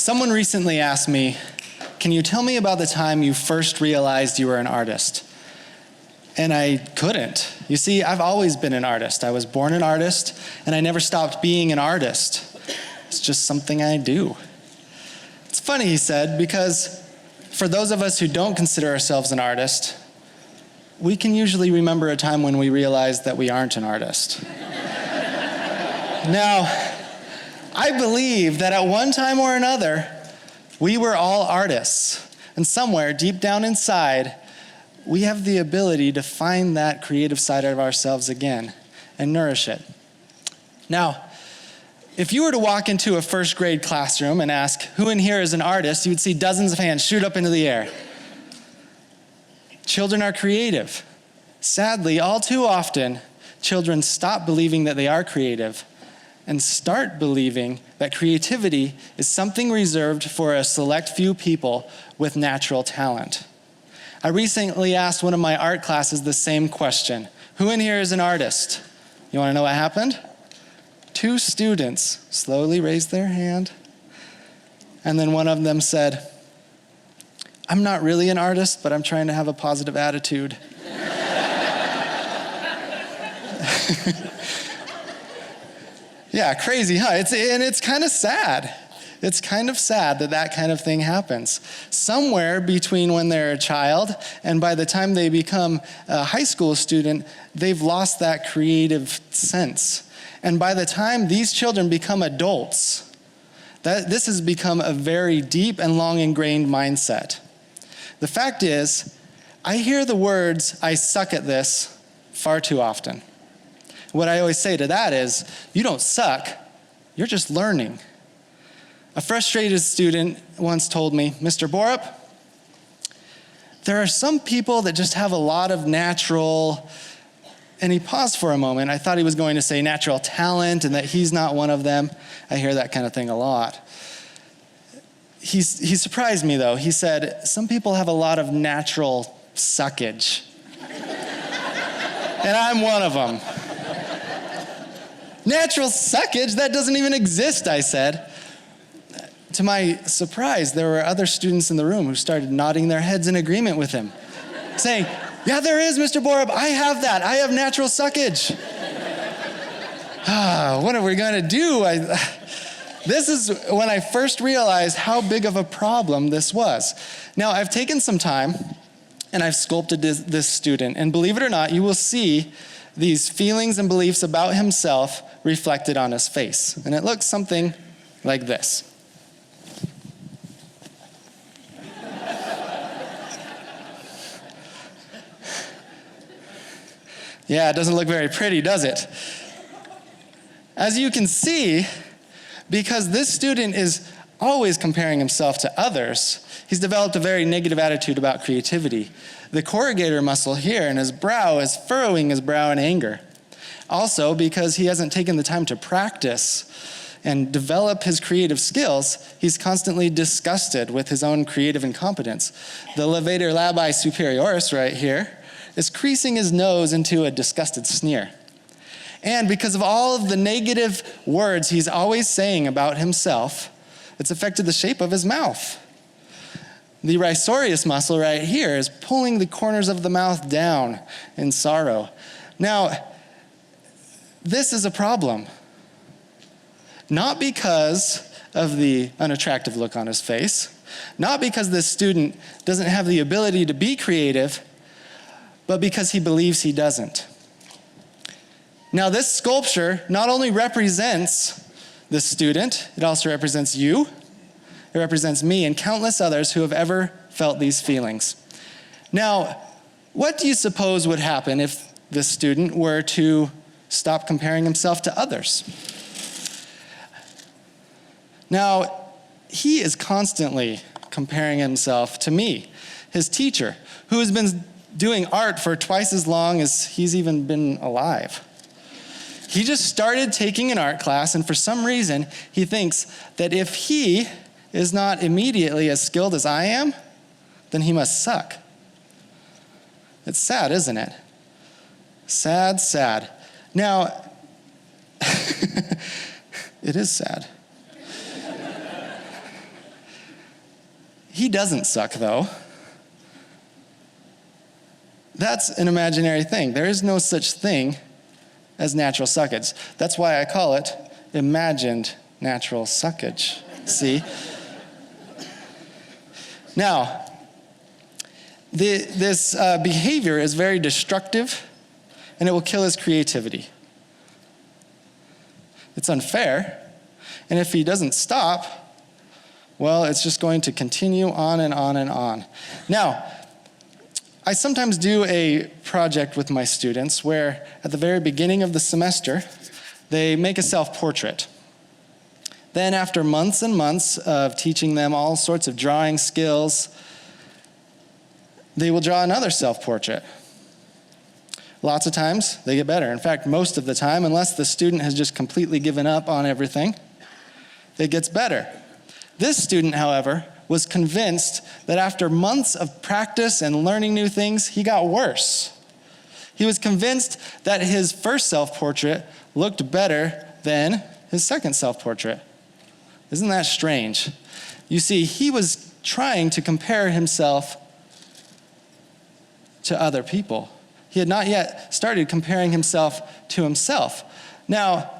Someone recently asked me, can you tell me about the time you first realized you were an artist? And I couldn't. You see, I've always been an artist. I was born an artist, and I never stopped being an artist. It's just something I do. It's funny, he said, because for those of us who don't consider ourselves an artist, we can usually remember a time when we realized that we aren't an artist. Now, I believe that at one time or another, we were all artists. And somewhere deep down inside, we have the ability to find that creative side of ourselves again and nourish it. Now, if you were to walk into a first grade classroom and ask, who in here is an artist, you would see dozens of hands shoot up into the air. Children are creative. Sadly, all too often, children stop believing that they are creative and start believing that creativity is something reserved for a select few people with natural talent. I recently asked one of my art classes the same question. Who in here is an artist? You want to know what happened? 2 students slowly raised their hand, and then one of them said, I'm not really an artist, but I'm trying to have a positive attitude. Yeah, crazy, huh? It's kind of sad. It's kind of sad that that kind of thing happens. Somewhere between when they're a child and by the time they become a high school student, they've lost that creative sense. And by the time these children become adults, this has become a very deep and long ingrained mindset. The fact is, I hear the words, I suck at this, far too often. What I always say to that is, you don't suck, you're just learning. A frustrated student once told me, Mr. Borup, there are some people that just have a lot of natural, and he paused for a moment. I thought he was going to say natural talent and that he's not one of them. I hear that kind of thing a lot. He surprised me though. He said, some people have a lot of natural suckage. And I'm one of them. Natural suckage? That doesn't even exist, I said. To my surprise, there were other students in the room who started nodding their heads in agreement with him, saying, yeah, there is, Mr. Borup. I have that. I have natural suckage. What are we going to do? This is when I first realized how big of a problem this was. Now, I've taken some time, and I've sculpted this student. And believe it or not, you will see these feelings and beliefs about himself reflected on his face. And it looks something like this. Yeah, it doesn't look very pretty, does it? As you can see, because this student is always comparing himself to others, he's developed a very negative attitude about creativity. The corrugator muscle here in his brow is furrowing his brow in anger. Also, because he hasn't taken the time to practice and develop his creative skills, he's constantly disgusted with his own creative incompetence. The levator labii superioris right here is creasing his nose into a disgusted sneer. And because of all of the negative words he's always saying about himself, it's affected the shape of his mouth. The risorius muscle right here is pulling the corners of the mouth down in sorrow. Now, this is a problem. Not because of the unattractive look on his face, not because this student doesn't have the ability to be creative, but because he believes he doesn't. Now, this sculpture not only represents the student, it also represents you, it represents me and countless others who have ever felt these feelings. Now, what do you suppose would happen if this student were to stop comparing himself to others? Now, he is constantly comparing himself to me, his teacher, who has been doing art for twice as long as he's even been alive. He just started taking an art class, and for some reason, he thinks that if he is not immediately as skilled as I am, then he must suck. It's sad, isn't it? Sad, sad. Now, it is sad. He doesn't suck, though. That's an imaginary thing. There is no such thing as natural suckage. That's why I call it imagined natural suckage. See? Now, this behavior is very destructive, and it will kill his creativity. It's unfair, and if he doesn't stop, well, it's just going to continue on and on and on. Now, I sometimes do a project with my students where at the very beginning of the semester, they make a self-portrait. Then after months and months of teaching them all sorts of drawing skills, they will draw another self-portrait. Lots of times, they get better. In fact, most of the time, unless the student has just completely given up on everything, it gets better. This student, however, was convinced that after months of practice and learning new things, he got worse. He was convinced that his first self-portrait looked better than his second self-portrait. Isn't that strange? You see, he was trying to compare himself to other people. He had not yet started comparing himself to himself. Now,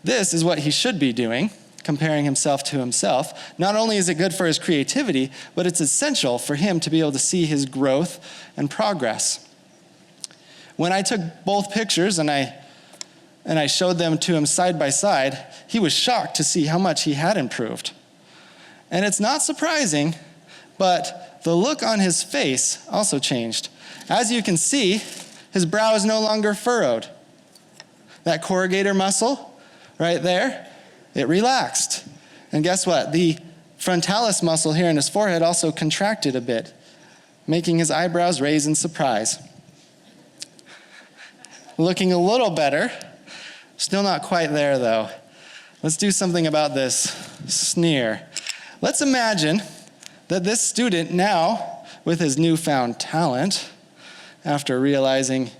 this is what he should be doing, comparing himself to himself. Not only is it good for his creativity, but it's essential for him to be able to see his growth and progress. When I took both pictures and I showed them to him side by side, he was shocked to see how much he had improved. And it's not surprising, but the look on his face also changed. As you can see, his brow is no longer furrowed. That corrugator muscle right there, it relaxed. And guess what? The frontalis muscle here in his forehead also contracted a bit, making his eyebrows raise in surprise. Looking a little better. Still not quite there, though. Let's do something about this sneer. Let's imagine that this student now, with his newfound talent, after realizing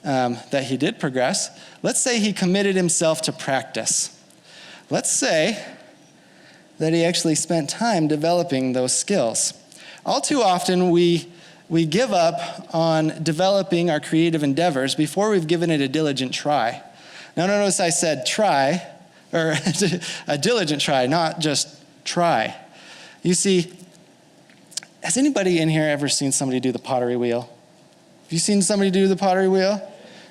that he did progress, let's say he committed himself to practice. Let's say that he actually spent time developing those skills. All too often, we give up on developing our creative endeavors before we've given it a diligent try. Now, notice I said try, or a diligent try, not just try. You see, has anybody in here ever seen somebody do the pottery wheel? Have you seen somebody do the pottery wheel?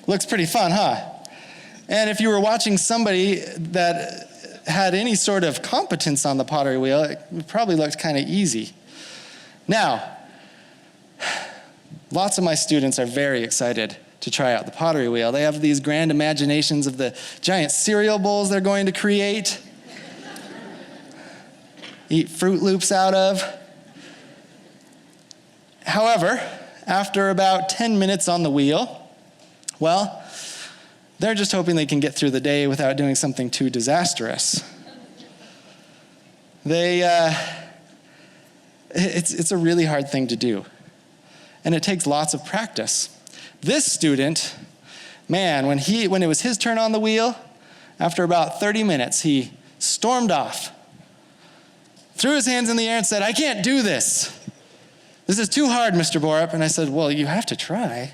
Looks pretty fun, huh? And if you were watching somebody that had any sort of competence on the pottery wheel, it probably looked kind of easy. Now, lots of my students are very excited to try out the pottery wheel. They have these grand imaginations of the giant cereal bowls they're going to create, eat Fruit Loops out of. However, after about 10 minutes on the wheel, well, they're just hoping they can get through the day without doing something too disastrous. It's a really hard thing to do, and it takes lots of practice. This student, man, when it was his turn on the wheel, after about 30 minutes, he stormed off, threw his hands in the air and said, "I can't do this. This is too hard, Mr. Borup." And I said, "Well, you have to try."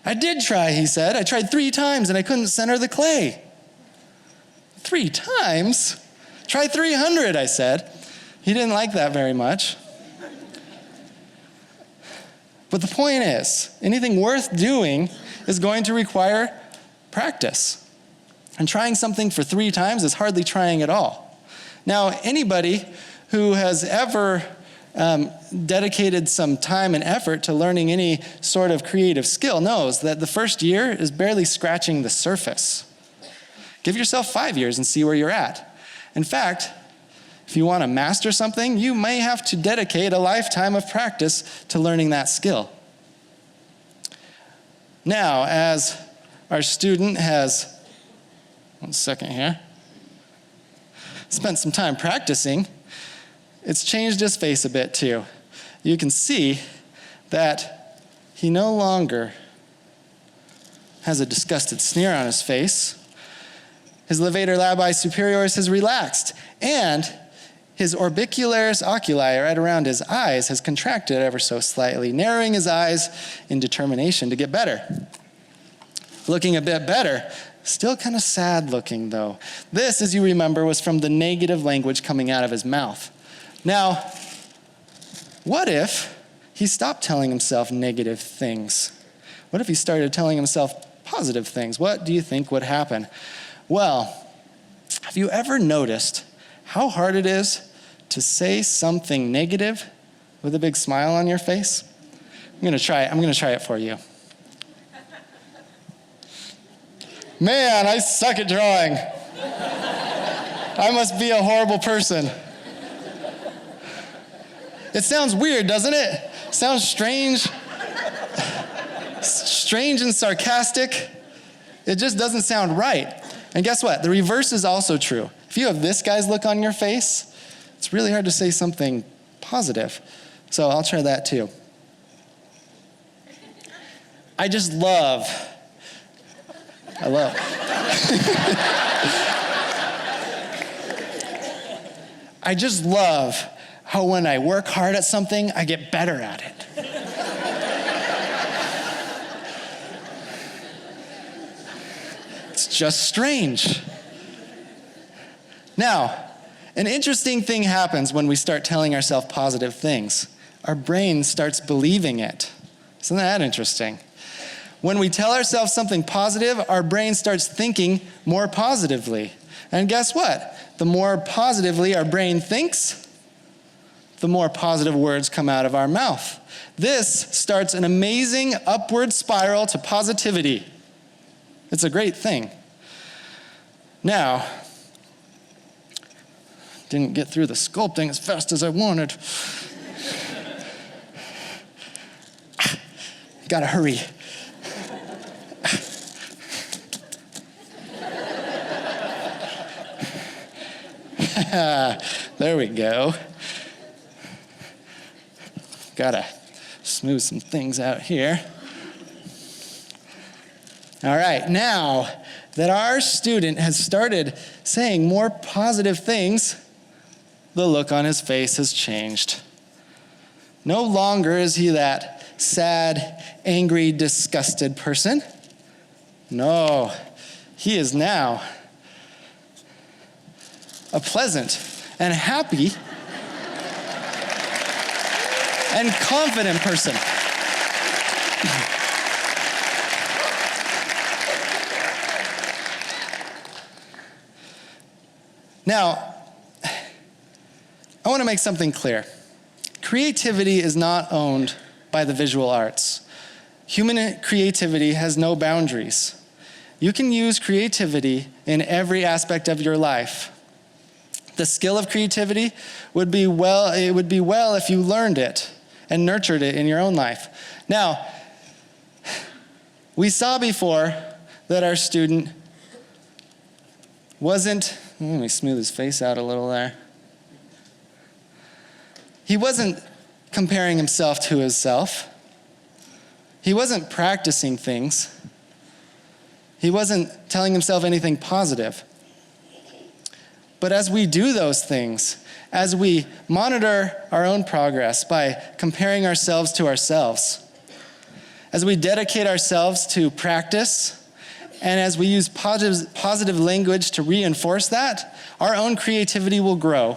"I did try," he said. "I tried 3 times and I couldn't center the clay." 3 times? Try 300, I said. He didn't like that very much. But the point is, anything worth doing is going to require practice. And trying something for 3 times is hardly trying at all. Now, anybody who has ever dedicated some time and effort to learning any sort of creative skill knows that the first year is barely scratching the surface. Give yourself 5 years and see where you're at. In fact, if you want to master something, you may have to dedicate a lifetime of practice to learning that skill. Now, as our student has, one second here, spent some time practicing, it's changed his face a bit too. You can see that he no longer has a disgusted sneer on his face. His levator labii superioris has relaxed, and his orbicularis oculi, right around his eyes, has contracted ever so slightly, narrowing his eyes in determination to get better. Looking a bit better. Still kind of sad looking though. This, as you remember, was from the negative language coming out of his mouth. Now, what if he stopped telling himself negative things? What if he started telling himself positive things? What do you think would happen? Well, have you ever noticed how hard it is to say something negative with a big smile on your face? I'm going to try it for you. Man, I suck at drawing. I must be a horrible person. It sounds weird, doesn't it? Sounds strange. Strange and sarcastic. It just doesn't sound right. And guess what? The reverse is also true. If you have this guy's look on your face, it's really hard to say something positive. So I'll try that too. I love. I just love how when I work hard at something, I get better at it. It's just strange. Now, an interesting thing happens when we start telling ourselves positive things. Our brain starts believing it. Isn't that interesting? When we tell ourselves something positive, our brain starts thinking more positively. And guess what? The more positively our brain thinks, the more positive words come out of our mouth. This starts an amazing upward spiral to positivity. It's a great thing. Now, didn't get through the sculpting as fast as I wanted. Gotta hurry. There we go. Gotta smooth some things out here. All right, now that our student has started saying more positive things, the look on his face has changed. No longer is he that sad, angry, disgusted person. No, he is now a pleasant and happy and confident person. Now, I want to make something clear. Creativity is not owned by the visual arts. Human creativity has no boundaries. You can use creativity in every aspect of your life. The skill of creativity would be well if you learned it and nurtured it in your own life. Now, we saw before that our student wasn't, let me smooth his face out a little there. He wasn't comparing himself to himself. He wasn't practicing things. He wasn't telling himself anything positive. But as we do those things, as we monitor our own progress by comparing ourselves to ourselves, as we dedicate ourselves to practice, and as we use positive language to reinforce that, our own creativity will grow,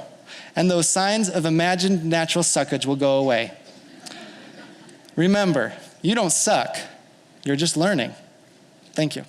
and those signs of imagined natural suckage will go away. Remember, you don't suck, you're just learning. Thank you.